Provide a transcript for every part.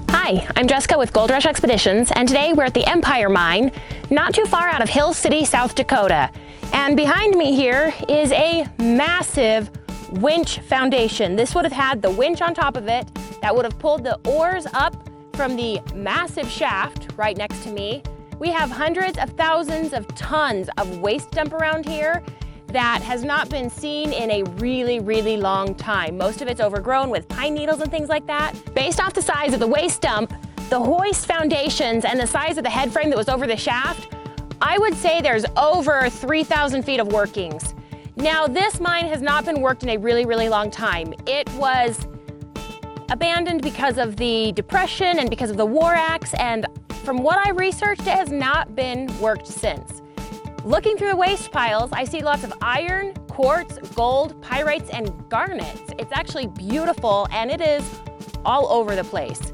Hi, I'm Jessica with Gold Rush Expeditions, and today we're at the Empire Mine, not too far out of Hill City, South Dakota. And behind me here is a massive winch foundation. This would have had the winch on top of it that would have pulled the ores up from the massive shaft right next to me. We have hundreds of thousands of tons of waste dump around here that has not been seen in a really long time. Most of it's overgrown with pine needles and things like that. Based off the size of the waste dump, the hoist foundations, and the size of the head frame that was over the shaft, I would say there's over 3,000 feet of workings. Now, this mine has not been worked in a really long time. It was abandoned because of the Depression and because of the War Acts, and from what I researched, it has not been worked since. Looking through the waste piles, I see lots of iron, quartz, gold, pyrites, and garnets. It's actually beautiful, and it is all over the place.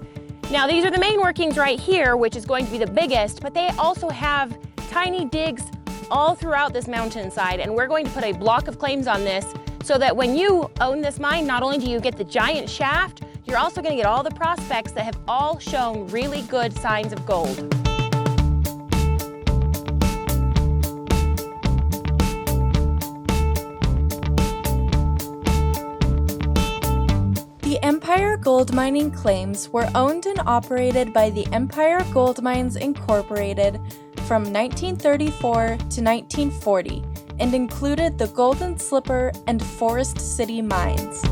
Now, these are the main workings right here, which is going to be the biggest, but they also have tiny digs all throughout this mountainside, and we're going to put a block of claims on this so that when you own this mine, not only do you get the giant shaft, you're also going to get all the prospects that have all shown really good signs of gold. The Empire Gold Mining claims were owned and operated by the Empire Gold Mines Incorporated from 1934 to 1940 and included the Golden Slipper and Forrest City mines.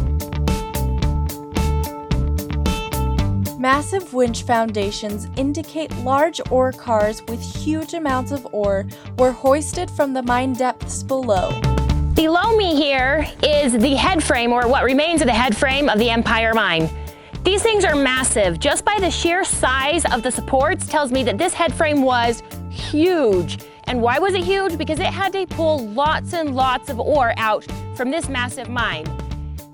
Massive winch foundations indicate large ore cars with huge amounts of ore were hoisted from the mine depths below. Below me here is the head frame, or what remains of the head frame of the Empire Mine. These things are massive. Just by the sheer size of the supports tells me that this head frame was huge. And why was it huge? Because it had to pull lots and lots of ore out from this massive mine.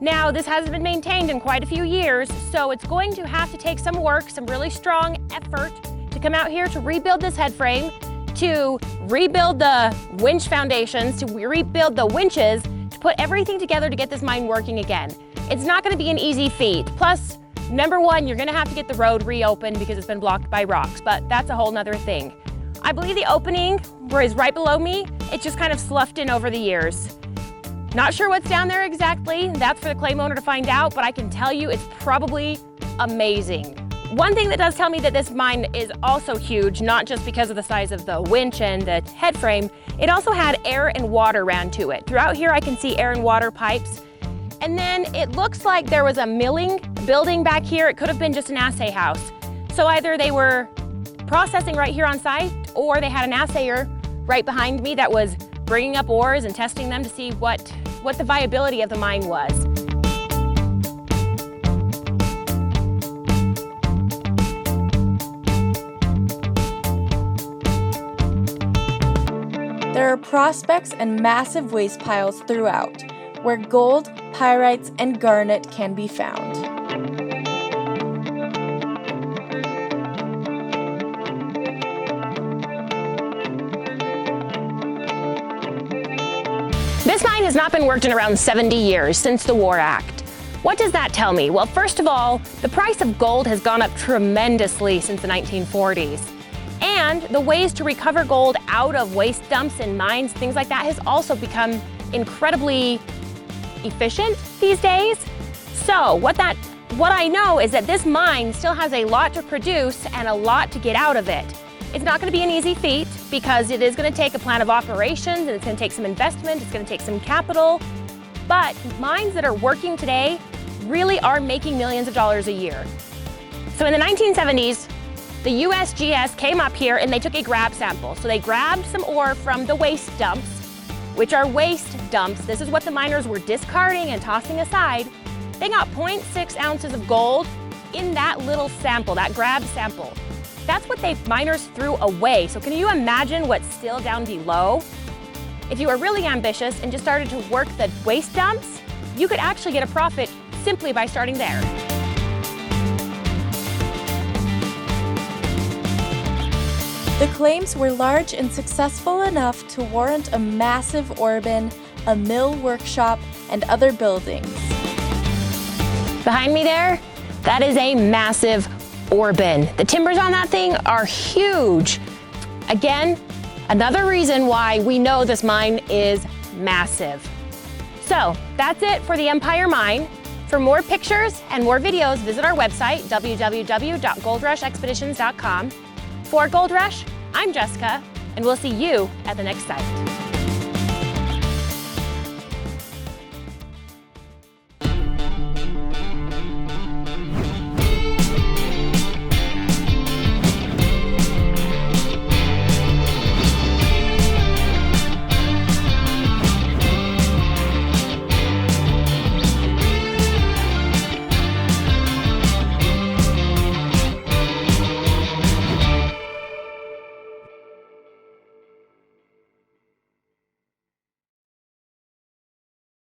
Now, this hasn't been maintained in quite a few years, so it's going to have to take some work, some really strong effort to come out here to rebuild this head frame, to rebuild the winch foundations, to rebuild the winches, to put everything together to get this mine working again. It's not going to be an easy feat. Plus, number one, you're going to have to get the road reopened because it's been blocked by rocks, but that's a whole nother thing. I believe the opening is right below me. It's just kind of sloughed in over the years. Not sure what's down there exactly. That's for the claim owner to find out, but I can tell you it's probably amazing. One thing that does tell me that this mine is also huge, not just because of the size of the winch and the head frame, it also had air and water ran to it. Throughout here I can see air and water pipes. And then it looks like there was a milling building back here. It could have been just an assay house. So either they were processing right here on site, or they had an assayer right behind me that was bringing up ores and testing them to see what the viability of the mine was. There are prospects and massive waste piles throughout, where gold, pyrites, and garnet can be found. This mine has not been worked in around 70 years, since the War Act. What does that tell me? Well, first of all, the price of gold has gone up tremendously since the 1940s. And the ways to recover gold out of waste dumps and mines, things like that, has also become incredibly efficient these days. So what I know is that this mine still has a lot to produce and a lot to get out of it. It's not going to be an easy feat because it is going to take a plan of operations, and it's going to take some investment, it's going to take some capital. But mines that are working today really are making millions of dollars a year. So in the 1970s, the USGS came up here and they took a grab sample. So they grabbed some ore from the waste dumps, which are waste dumps. This is what the miners were discarding and tossing aside. They got 0.6 ounces of gold in that little sample, that grab sample. That's what miners threw away. So can you imagine what's still down below? If you were really ambitious and just started to work the waste dumps, you could actually get a profit simply by starting there. The claims were large and successful enough to warrant a massive ore bin, a mill workshop, and other buildings. Behind me there, That is a massive ore bin. The timbers on that thing are huge. Again, another reason why we know this mine is massive. So that's it for the Empire Mine. For more pictures and more videos, visit our website, www.goldrushexpeditions.com. For Gold Rush, I'm Jessica, and we'll see you at the next site.